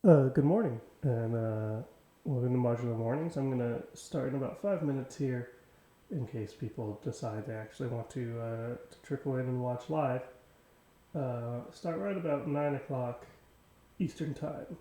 Good morning, and welcome to Modular Mornings. I'm going to start in about 5 minutes here in case people decide they actually want to trickle in and watch live. Start right about 9 o'clock Eastern Time.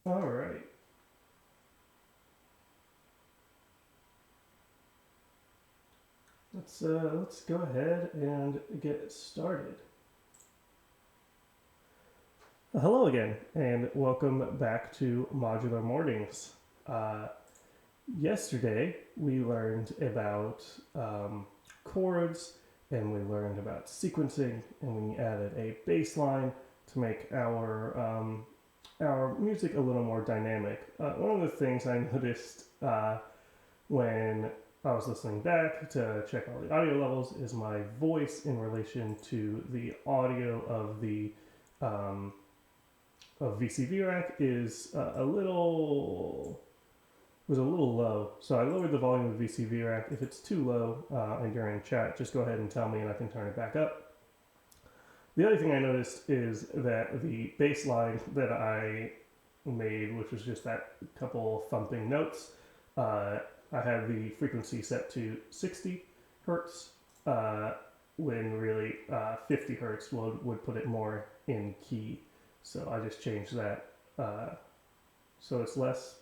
All right. let's go ahead and get started. Hello again, and welcome back to Modular Mornings. Yesterday we learned about chords, and we learned about sequencing, and we added a bass line to make our music a little more dynamic. One of the things I noticed when I was listening back to check all the audio levels is my voice in relation to the audio of the of VCV Rack is a little low. So I lowered the volume of VCV Rack. If it's too low and you're in chat, just go ahead and tell me and I can turn it back up. The other thing I noticed is that the bass line that I made, which was just that couple thumping notes, I had the frequency set to 60 hertz, when really 50 hertz would put it more in key. So I just changed that so it's less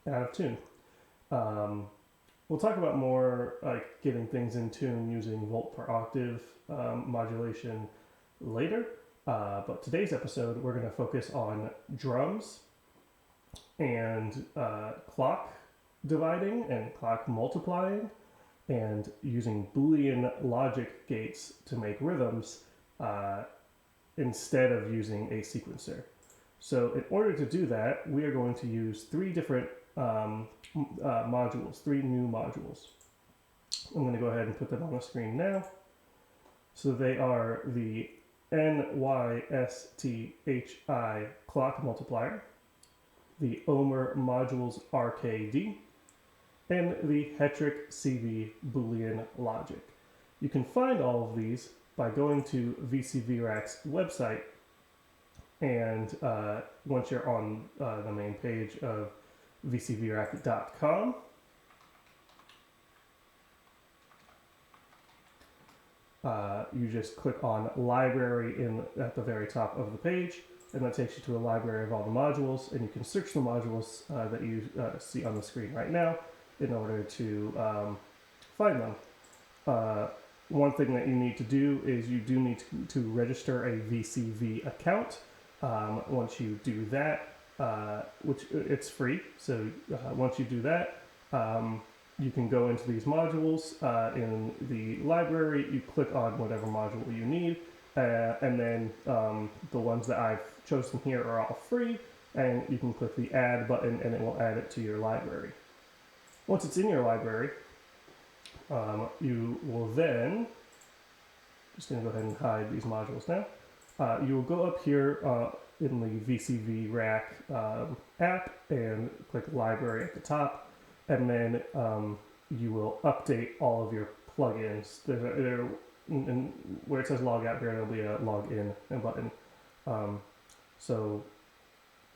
out of tune. We'll talk about more like getting things in tune using volt per octave modulation later, but today's episode we're going to focus on drums and clock dividing and clock multiplying and using Boolean logic gates to make rhythms instead of using a sequencer. So in order to do that, we are going to use three different modules, three new modules. I'm going to go ahead and put them on the screen now. So they are the NYSTHI clock multiplier, the Omer modules RKD, and the Hetrick CV Boolean logic. You can find all of these by going to VCV Rack's website, and once you're on the main page of VCVRack.com, you just click on library at the very top of the page, and that takes you to a library of all the modules, and you can search the modules that you see on the screen right now in order to find them. One thing that you need to do is you do need to register a VCV account. Once you do that, which it's free, so once you do that, you can go into these modules in the library. You click on whatever module you need, and then the ones that I've chosen here are all free, and you can click the add button and it will add it to your library. Once it's in your library, you will then, just going to go ahead and hide these modules now, you will go up here in the VCV Rack app and click library at the top, and then you will update all of your plugins. Where it says log out here, there'll be a log in button. So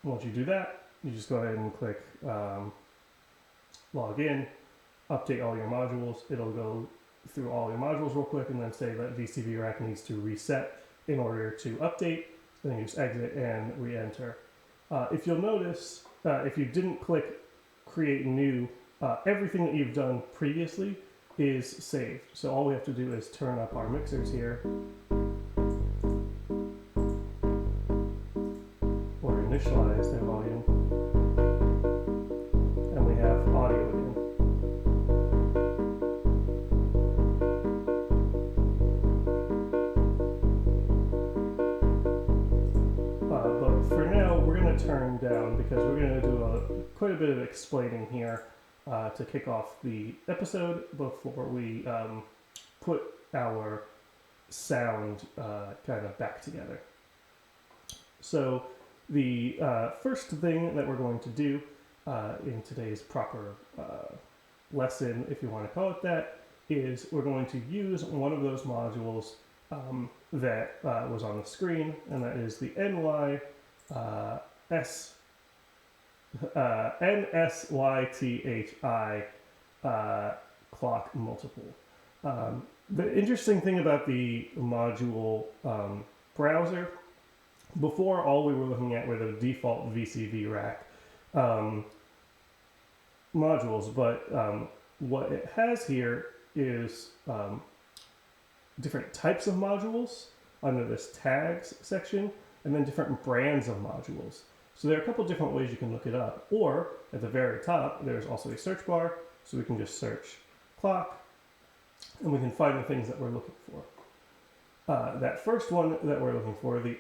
once you do that, you just go ahead and click log in, update all your modules. It'll go through all your modules real quick and then say that VCV Rack needs to reset in order to update. Then you just exit and re-enter. If you'll notice, if you didn't click create new, everything that you've done previously is saved. So all we have to do is turn up our mixers here, or initialize their volume, and we have audio again. But for now, we're going to turn down because we're going to do quite a bit of explaining here to kick off the episode before we put our sound kind of back together. So the first thing that we're going to do in today's proper lesson, if you want to call it that, is we're going to use one of those modules that was on the screen, and that is the NSYTHI clock multiple. The interesting thing about the module browser, before all we were looking at were the default VCV Rack modules, but what it has here is different types of modules under this tags section, and then different brands of modules. So there are a couple different ways you can look it up. Or at the very top, there's also a search bar, so we can just search clock, and we can find the things that we're looking for. That first one that we're looking for, the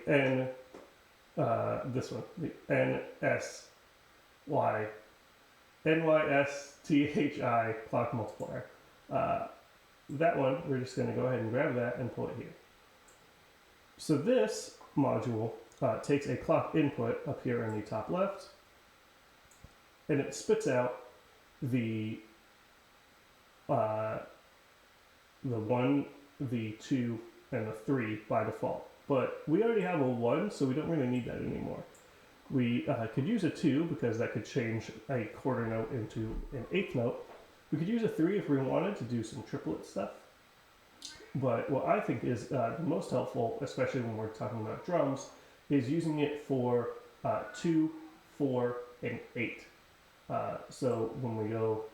this one, the NYSTHI clock multiplier. That one, we're just going to go ahead and grab that and pull it here. So this module takes a clock input up here in the top left, and it spits out the 1, the 2, and the 3 by default. But we already have a 1, so we don't really need that anymore. We could use a 2 because that could change a quarter note into an eighth note. We could use a 3 if we wanted to do some triplet stuff. But what I think is the most helpful, especially when we're talking about drums, is using it for 2, 4, and 8. So when we go,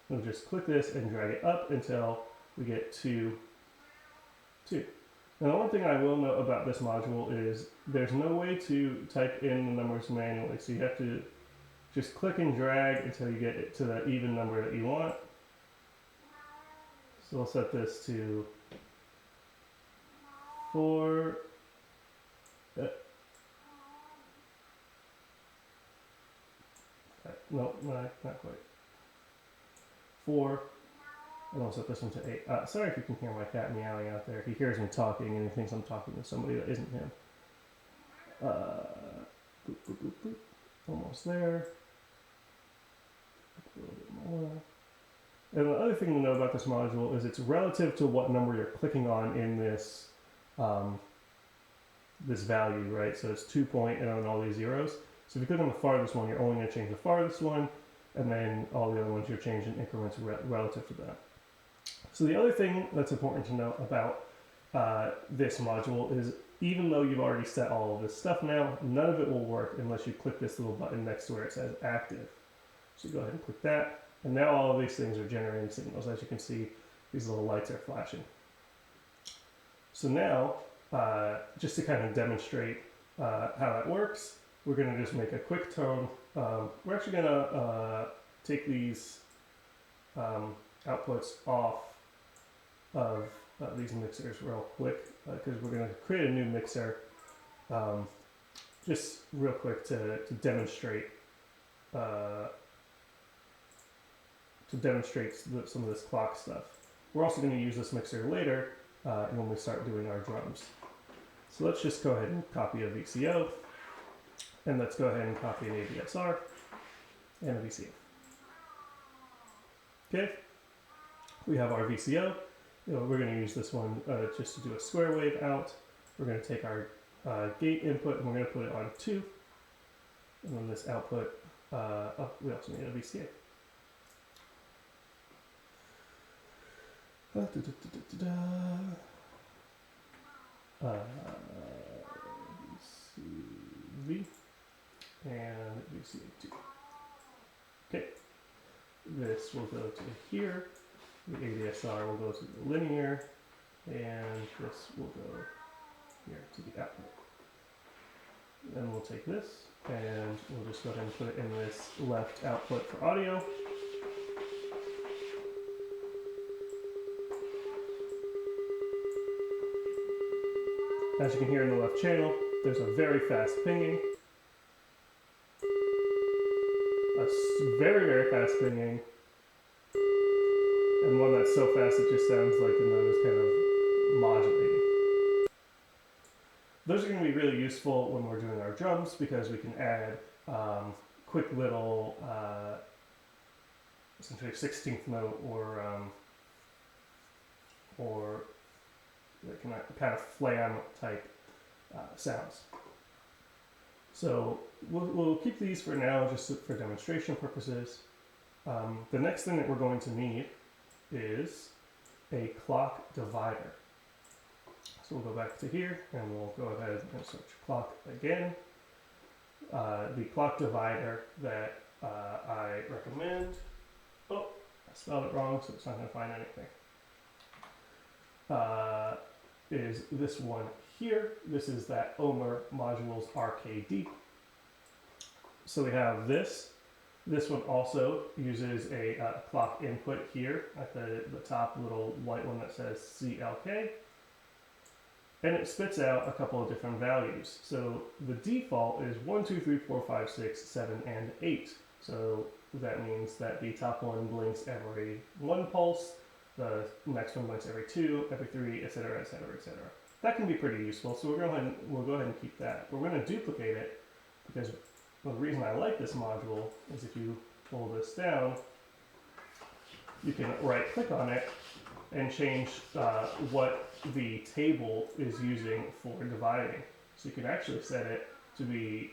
we'll just click this and drag it up until we get to 2. Now, the one thing I will note about this module is there's no way to type in the numbers manually, so you have to just click and drag until you get it to the even number that you want. So we'll set this to 4. No, not quite. 4. And I'll set this one to 8. Sorry if you can hear my cat meowing out there. He hears me talking and he thinks I'm talking to somebody that isn't him. Boop, boop, boop, boop. Almost there. A little bit more. And the other thing to know about this module is it's relative to what number you're clicking on in this this value, right? So it's 2 point and then all these zeros. So if you click on the farthest one, you're only going to change the farthest one, and then all the other ones you're changing increments relative to that. So the other thing that's important to note about this module is even though you've already set all of this stuff now, none of it will work unless you click this little button next to where it says active. So go ahead and click that, and now all of these things are generating signals. As you can see, these little lights are flashing. So now, just to kind of demonstrate how that works, we're going to just make a quick tone. We're actually going to take these outputs off of these mixers real quick because we're going to create a new mixer just real quick to demonstrate some of this clock stuff. We're also going to use this mixer later when we start doing our drums. So let's just go ahead and copy a VCO, and let's go ahead and copy an ADSR and a VCO. Okay, we have our VCO. We're going to use this one just to do a square wave out. We're going to take our gate input and we're going to put it on 2. And then this output, we also need a VCA. VCV and VCA2. Okay, this will go to here. The ADSR will go to the linear, and this will go here to the output. Then we'll take this and we'll just go ahead and put it in this left output for audio. As you can hear in the left channel, there's a very fast pinging. A very, very fast pinging. And one that's so fast it just sounds like the note is kind of modulating. Those are going to be really useful when we're doing our drums because we can add quick little, essentially 16th note or kind of flam type sounds. So we'll keep these for now just for demonstration purposes. The next thing that we're going to need is a clock divider. So we'll go back to here and we'll go ahead and search clock again. The clock divider that I recommend, I spelled it wrong so it's not going to find anything. is this one here. This is that Omer modules RKD. So we have this. This one also uses a clock input here at the top little white one that says CLK. And it spits out a couple of different values. So the default is 1, 2, 3, 4, 5, 6, 7, and 8. So that means that the top one blinks every 1 pulse, the next one blinks every 2, every 3, etc., etc., etc. That can be pretty useful, so we'll go ahead and keep that. We're going to duplicate it because the reason I like this module is if you pull this down, you can right-click on it and change what the table is using for dividing. So you can actually set it to be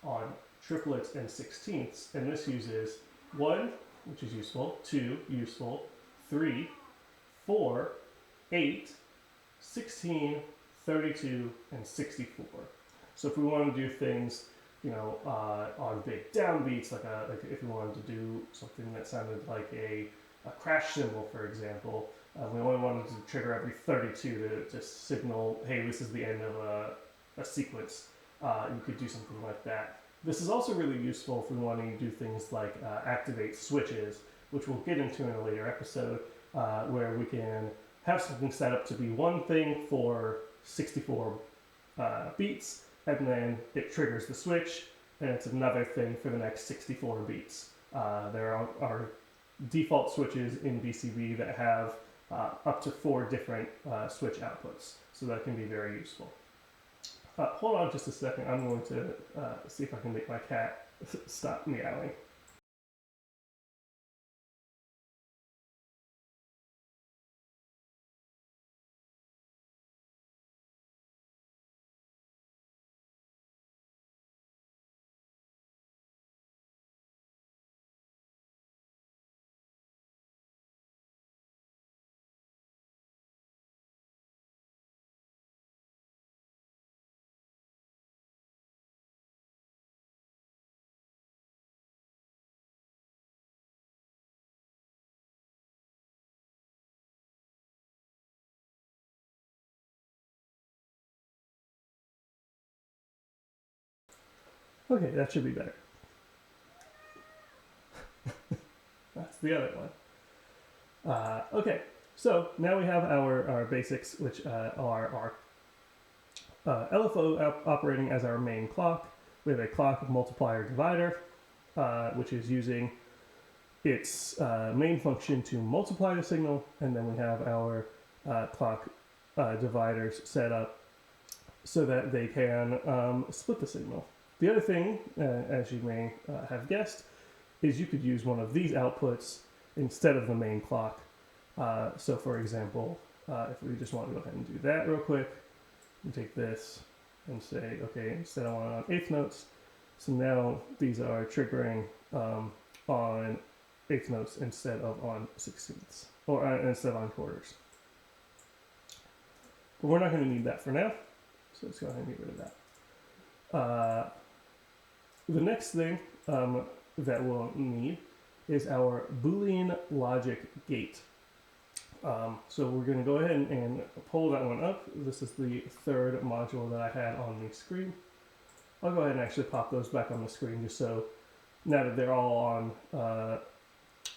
on triplets and sixteenths, and this uses 1, which is useful, 2, useful, 3, 4, 8, 16, 32, and 64. So if we want to do things, you know, on big downbeats, like if you wanted to do something that sounded like a crash cymbal, for example, we only wanted to trigger every 32 to signal, hey, this is the end of a sequence. You could do something like that. This is also really useful if we want to do things like activate switches, which we'll get into in a later episode, where we can have something set up to be one thing for 64 beats, and then it triggers the switch, and it's another thing for the next 64 beats. There are default switches in VCV that have up to 4 different switch outputs, so that can be very useful. Hold on just a second, I'm going to see if I can make my cat stop meowing. Okay, that should be better. That's the other one. Okay, so now we have our basics, which are our LFO operating as our main clock. We have a clock multiplier divider, which is using its main function to multiply the signal, and then we have our clock dividers set up so that they can split the signal. The other thing, as you may have guessed, is you could use one of these outputs instead of the main clock. So for example, if we just want to go ahead and do that real quick, we take this and say, okay, instead I want it on eighth notes. So now these are triggering on eighth notes instead of on sixteenths, or instead of on quarters. But we're not going to need that for now, so let's go ahead and get rid of that. The next thing that we'll need is our Boolean logic gate. So we're going to go ahead and pull that one up. This is the third module that I had on the screen. I'll go ahead and actually pop those back on the screen just so now that they're all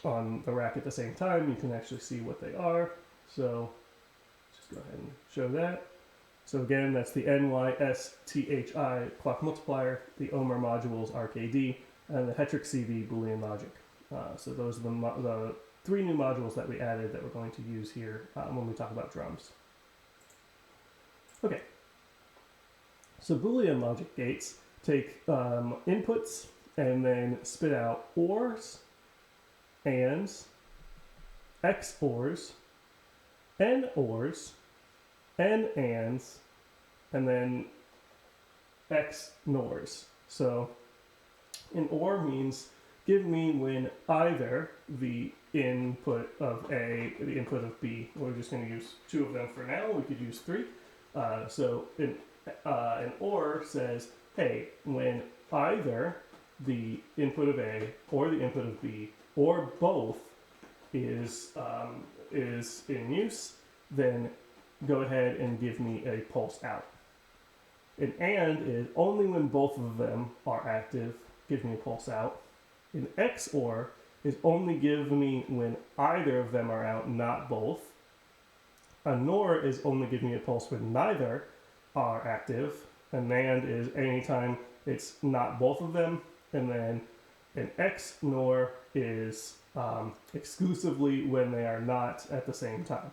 on the rack at the same time, you can actually see what they are. So just go ahead and show that. So again, that's the NYSTHI clock multiplier, the Omer modules RKD, and the Hetrick CV Boolean logic. So those are the 3 new modules that we added that we're going to use here when we talk about drums. Okay. So Boolean logic gates take inputs and then spit out ORs, ANDs, XORs, NORs, and ANDs, and then XNORs. So an OR means give me when either the input of A or the input of B. We're just going to use 2 of them for now. We could use 3. So an OR says, hey, when either the input of A or the input of B or both is in use, then go ahead and give me a pulse out. An AND is only when both of them are active, give me a pulse out. An XOR is only give me when either of them are out, not both. A NOR is only give me a pulse when neither are active. A NAND is anytime it's not both of them. And then an XNOR is exclusively when they are not at the same time.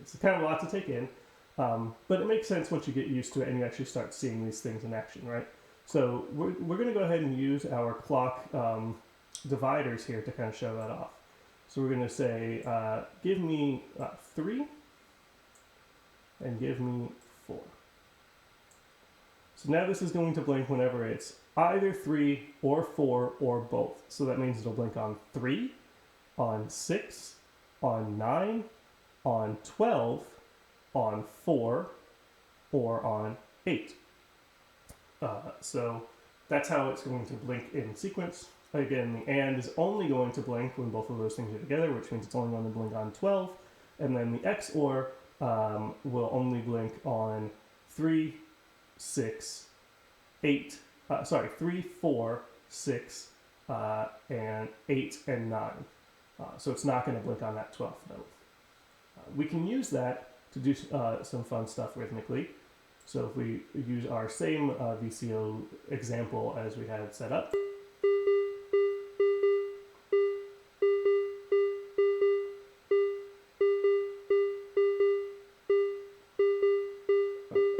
It's kind of a lot to take in, but it makes sense once you get used to it and you actually start seeing these things in action, right? So we're going to go ahead and use our clock dividers here to kind of show that off. So we're going to say, give me 3 and give me 4. So now this is going to blink whenever it's either 3 or 4 or both. So that means it'll blink on 3, on 6, on 9, on 12, on 4, or on 8. So that's how it's going to blink in sequence. Again, the AND is only going to blink when both of those things are together, which means it's only going to blink on 12. And then the XOR will only blink on 3, 6, 8, 3, 4, 6, and 8 and 9. So it's not going to blink on that 12th note. We can use that to do some fun stuff rhythmically. So if we use our same VCO example as we had set up,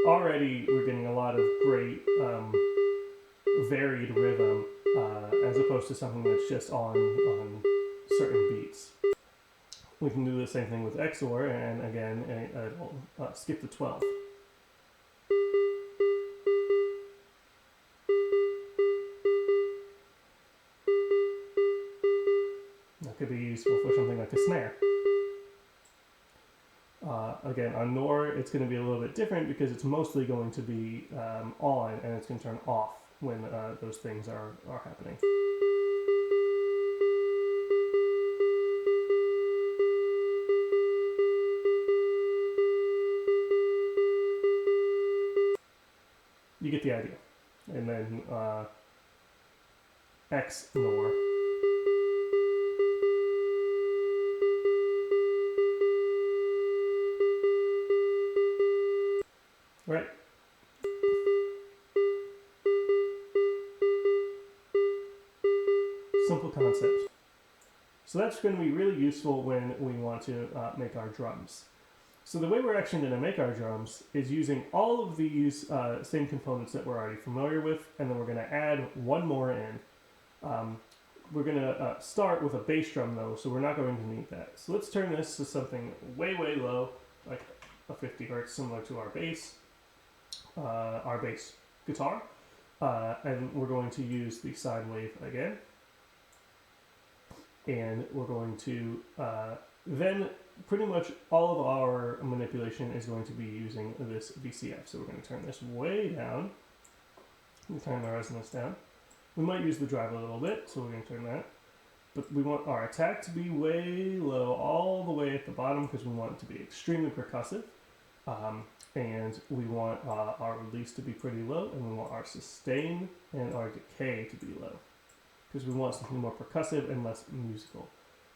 already we're getting a lot of great varied rhythm as opposed to something that's just on certain beats. We can do the same thing with XOR, and again, it'll skip the 12. That could be useful for something like a snare. Again, on NOR, it's going to be a little bit different because it's mostly going to be on, and it's going to turn off when those things are happening. You get the idea. And then XNOR. Right? Simple concept. So that's going to be really useful when we want to make our drums. So the way we're actually going to make our drums is using all of these same components that we're already familiar with, and then we're going to add one more in. We're going to start with a bass drum though, so we're not going to need that. So let's turn this to something way, way low, like a 50 hertz, similar to our bass guitar. And we're going to use the sine wave again. And we're going to then pretty much all of our manipulation is going to be using this VCF. So we're going to turn this way down. We turn the resonance down. We might use the drive a little bit, so we're going to turn that. But we want our attack to be way low, all the way at the bottom, because we want it to be extremely percussive. And we want our release to be pretty low, and we want our sustain and our decay to be low, because we want something more percussive and less musical.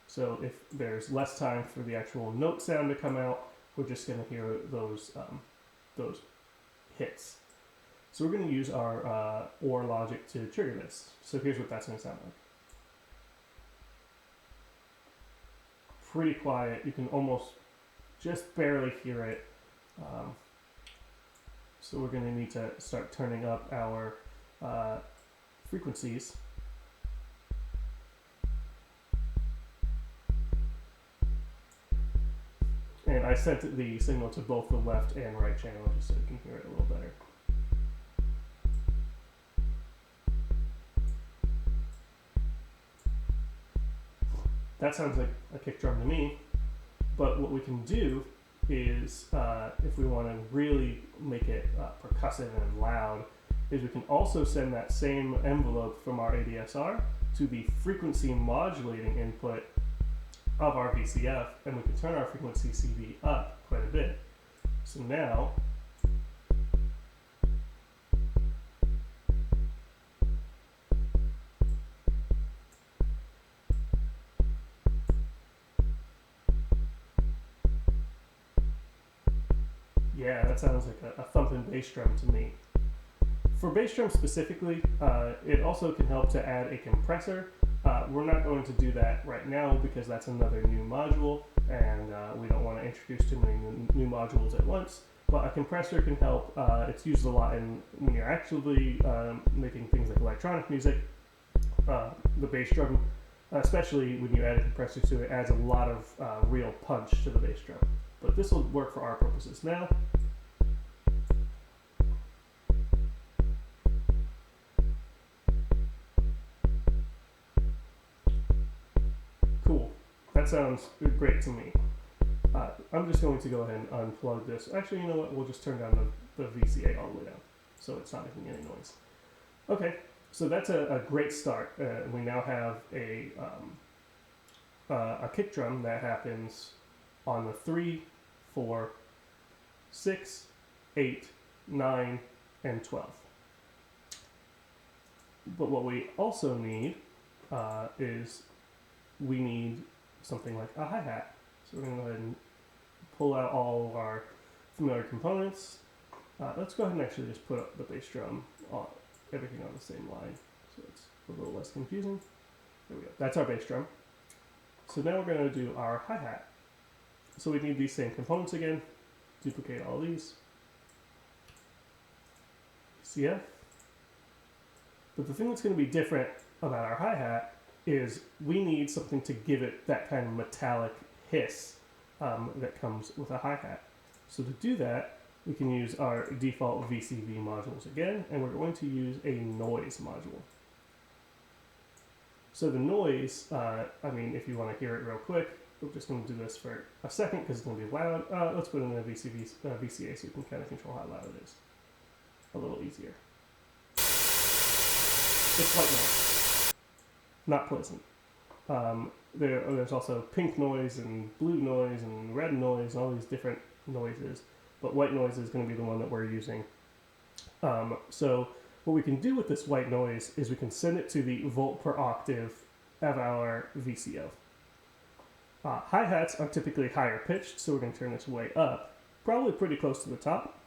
So if there's less time for the actual note sound to come out, we're just going to hear those hits. So we're going to use our OR logic to trigger this. So here's what that's going to sound like. Pretty quiet. You can almost just barely hear it. So we're going to need to start turning up our frequencies. And I sent the signal to both the left and right channel just so you can hear it a little better. That sounds like a kick drum to me, but what we can do is, if we want to really make it percussive and loud, is we can also send that same envelope from our ADSR to the frequency modulating input of our VCF, and we can turn our frequency CV up quite a bit. So now, yeah, that sounds like a thumping bass drum to me. For bass drum specifically, it also can help to add a compressor. We're not going to do that right now because that's another new module, and we don't want to introduce too many new modules at once. But a compressor can help. It's used a lot when you're actually making things like electronic music. The bass drum, especially when you add a compressor to it, adds a lot of real punch to the bass drum. But this will work for our purposes now. Cool. That sounds great to me. I'm just going to go ahead and unplug this. Actually, you know what? We'll just turn down the VCA all the way down, so it's not making any noise. Okay, so that's a great start. We now have a kick drum that happens on the 3, 4, 6, 8, 9, and 12. But what we also need is we need something like a hi-hat. So we're going to go ahead and pull out all of our familiar components. Let's go ahead and actually just put up the bass drum, everything on the same line, so it's a little less confusing. There we go. That's our bass drum. So now we're going to do our hi-hat. So we need these same components again. Duplicate all these. CF. But the thing that's going to be different about our hi-hat is we need something to give it that kind of metallic hiss that comes with a hi-hat. So to do that, we can use our default VCV modules again, and we're going to use a noise module. So the noise, if you want to hear it real quick, we're just going to do this for a second because it's going to be loud. Let's put it in a VCA so we can kind of control how loud it is. A little easier. It's white noise. Not pleasant. There's also pink noise and blue noise and red noise and all these different noises, but white noise is going to be the one that we're using. So what we can do with this white noise is we can send it to the volt per octave of our VCO. Hi-hats are typically higher pitched, so we're going to turn this way up, probably pretty close to the top.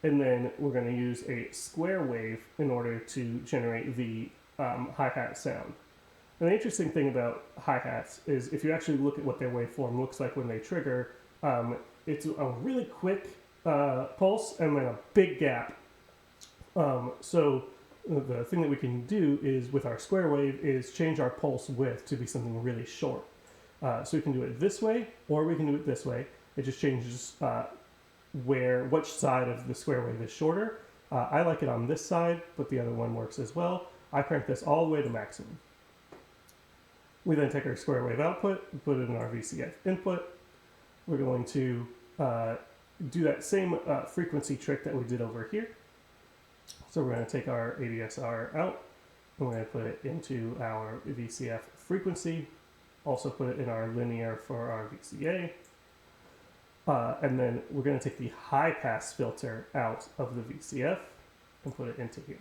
And then we're going to use a square wave in order to generate the hi-hat sound. And the interesting thing about hi-hats is if you actually look at what their waveform looks like when they trigger, it's a really quick pulse and then a big gap. So the thing that we can do is with our square wave is change our pulse width to be something really short. So we can do it this way or we can do it this way. It just changes which side of the square wave is shorter. I like it on this side, but the other one works as well. I crank this all the way to maximum. We then take our square wave output, put it in our VCF input. We're going to do that same frequency trick that we did over here. So we're going to take our ADSR out, and we're going to put it into our VCF frequency, also put it in our linear for our VCA. And then we're going to take the high pass filter out of the VCF and put it into here.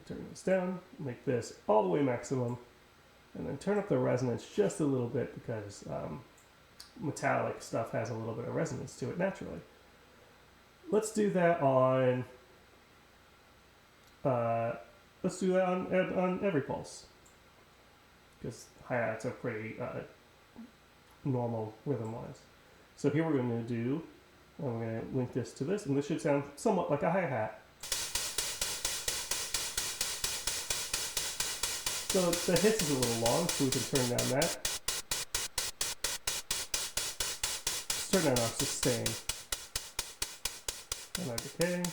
Turn this down, make this all the way maximum, and then turn up the resonance just a little bit because metallic stuff has a little bit of resonance to it naturally. Let's do that on every pulse because hi-hats are pretty normal rhythm-wise. So here we're going to do, I'm going to link this to this, and this should sound somewhat like a hi-hat. So the hiss is a little long, so we can turn down that. Let's turn down our sustain. And our decay.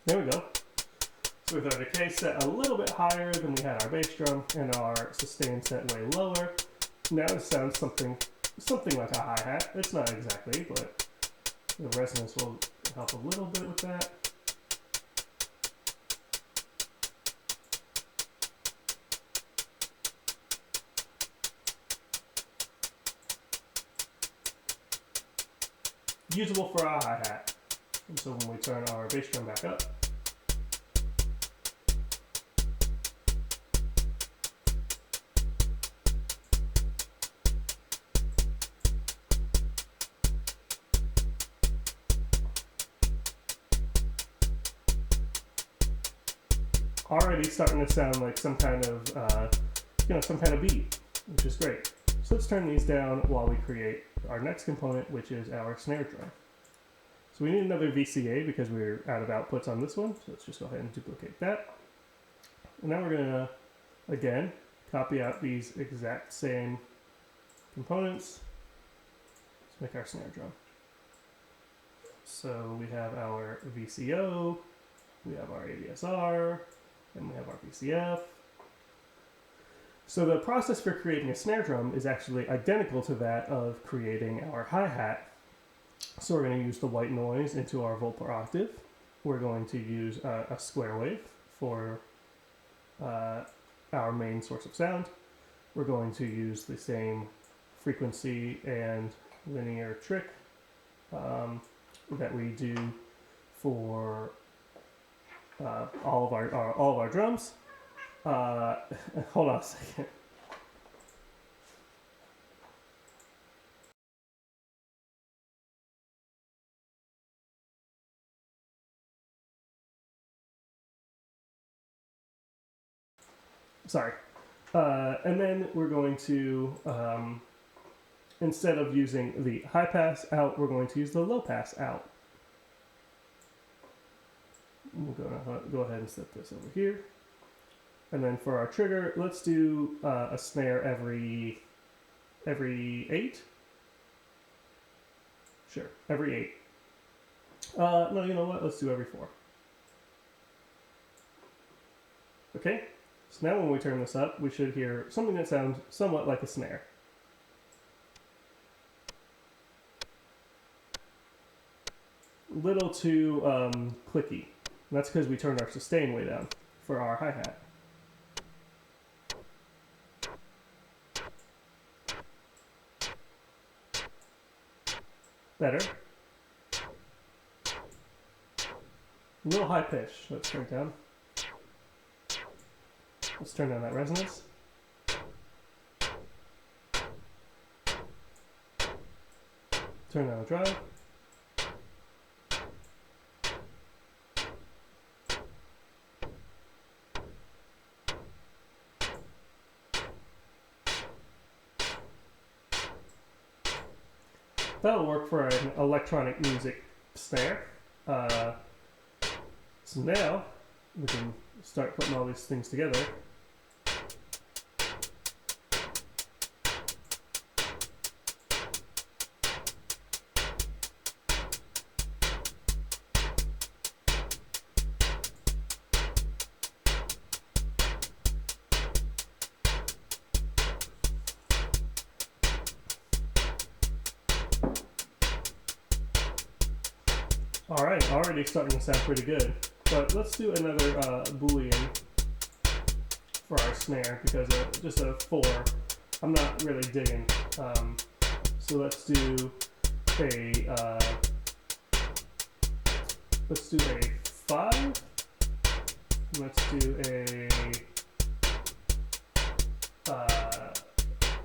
There we go. So with our decay set a little bit higher than we had our bass drum and our sustain set way lower, now it sounds something something like a hi-hat. It's not exactly, but the resonance will help a little bit with that. Usable for our hi-hat. And so when we turn our bass drum back up, already starting to sound like some kind of, some kind of beat, which is great. So let's turn these down while we create our next component, which is our snare drum. So we need another VCA because we're out of outputs on this one. So let's just go ahead and duplicate that. And now we're gonna, again, copy out these exact same components to make our snare drum. So we have our VCO, we have our ADSR, and we have our VCF. So the process for creating a snare drum is actually identical to that of creating our hi-hat. So we're going to use the white noise into our volt per octave. We're going to use a square wave for our main source of sound. We're going to use the same frequency and linear trick that we do for all of our drums. Hold on a second. Sorry. And then we're going to, instead of using the high pass out, we're going to use the low pass out. We're going to go ahead and set this over here. And then for our trigger, let's do a snare every 8. Sure, every 8. No, you know what? Let's do every 4. Okay, so now when we turn this up, we should hear something that sounds somewhat like a snare. Little too clicky. And that's because we turned our sustain way down for our hi-hat. Better. A little high pitch. Let's turn it down. Let's turn down that resonance. Turn down the drive. That'll work for an electronic music snare. So now we can start putting all these things together. Alright, already starting to sound pretty good. But let's do another Boolean for our snare because just a 4 I'm not really digging. So let's do a 5. Let's do a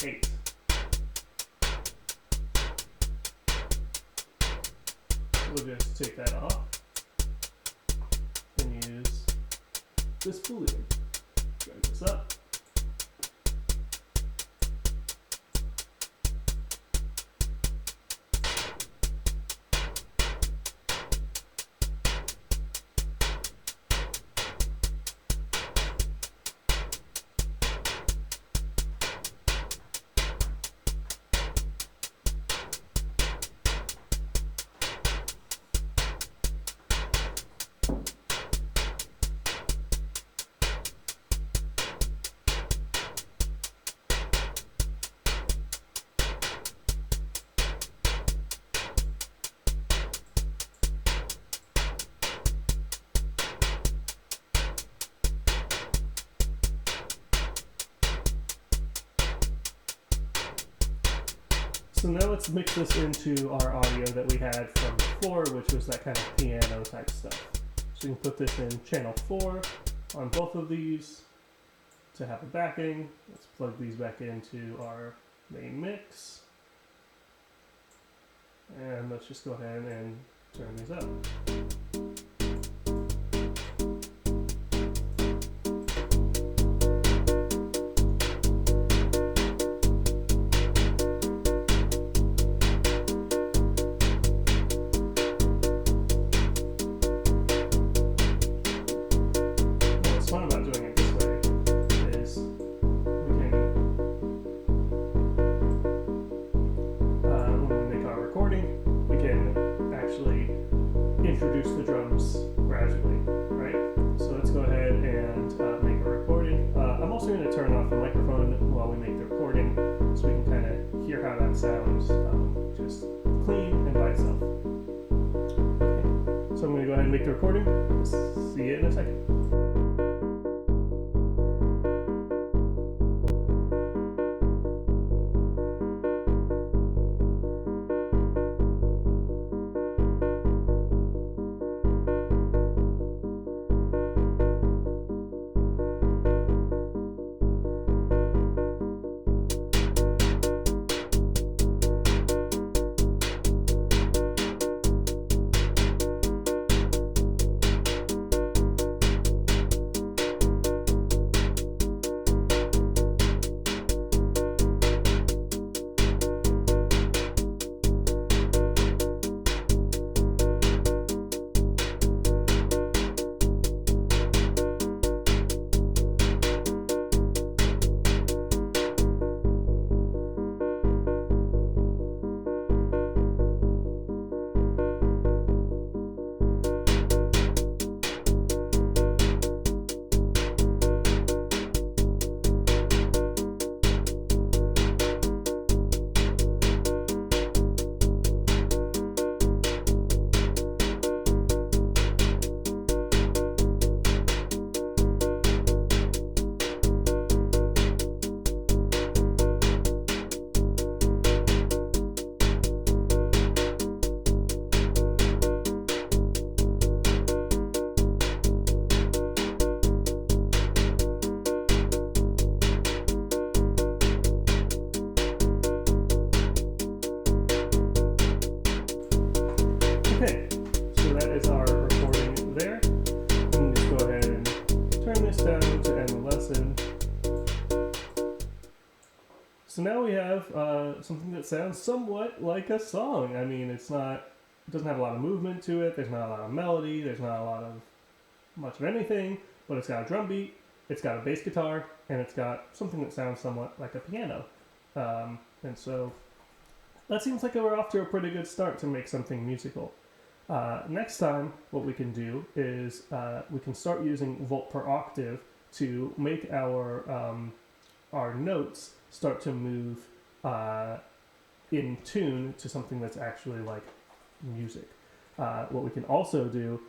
8. We'll just take that off and use this Boolean. Drag this up. So now let's mix this into our audio that we had from before, which was that kind of piano type stuff. So you can put this in channel 4 on both of these to have a backing. Let's plug these back into our main mix. And let's just go ahead and turn these up. Introduce the drums gradually, right? So let's go ahead and make a recording. I'm also going to turn off the microphone while we make the recording so we can kind of hear how that sounds just clean and by itself. Okay. So I'm going to go ahead and make the recording. See you in a second. Okay, so that is our recording there. We can just go ahead and turn this down to end the lesson. So now we have something that sounds somewhat like a song. I mean, it doesn't have a lot of movement to it, there's not a lot of melody, there's not a lot of much of anything, but it's got a drum beat, it's got a bass guitar, and it's got something that sounds somewhat like a piano. And so that seems like we're off to a pretty good start to make something musical. Next time, what we can do is we can start using volt per octave to make our notes start to move in tune to something that's actually like music. What we can also do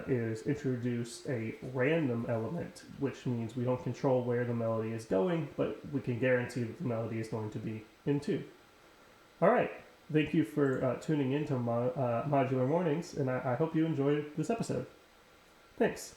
is introduce a random element, which means we don't control where the melody is going, but we can guarantee that the melody is going to be in tune. All right. Thank you for tuning in to Modular Mornings, and I hope you enjoyed this episode. Thanks.